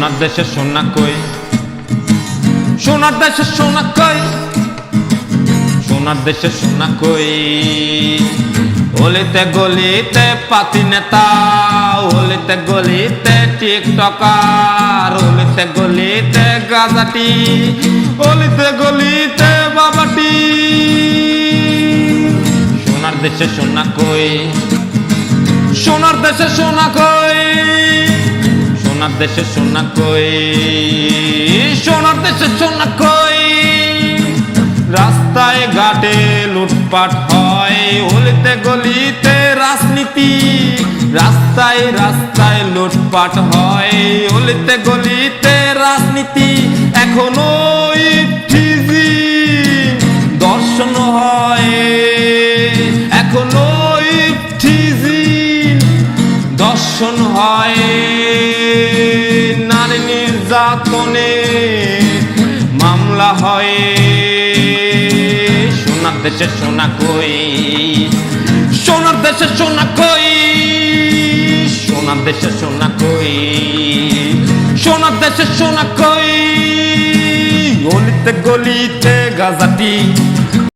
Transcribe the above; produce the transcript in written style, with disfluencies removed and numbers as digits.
সোনার দেশে সোনা কই, সোনার দেশে সোনা কই, সোনার দেশে সোনা কই। অলিতে গলিতে পাতি নেতা, অলিতে গলিতে টিকটকার, অলিতে গলিতে গাজাটি, অলিতে গলিতে বাবাটি। সোনার দেশে সোনা কই, সোনার দেশে সোনা কই, সোনার দেশে সোনা কই, সোনার দেশে সোনা কই। রাস্তায় ঘাটে লুটপাট হয়, অলিতে গলিতে রাজনীতি। রাস্তায় রাস্তায় লুটপাট হয়, অলিতে গলিতে রাজনীতি। এখনো ইফতিজিন দর্শন হয়, এখনো ইফতিজিন দর্শন হয়। নারী নির্যাতনে মামলা হয়। সোনার দেশে সোনা কই, সোনার দেশে সোনা কই, সোনার দেশে সোনা কই, সোনার দেশে সোনা কই। অলিতে গলিতে গাজাটি,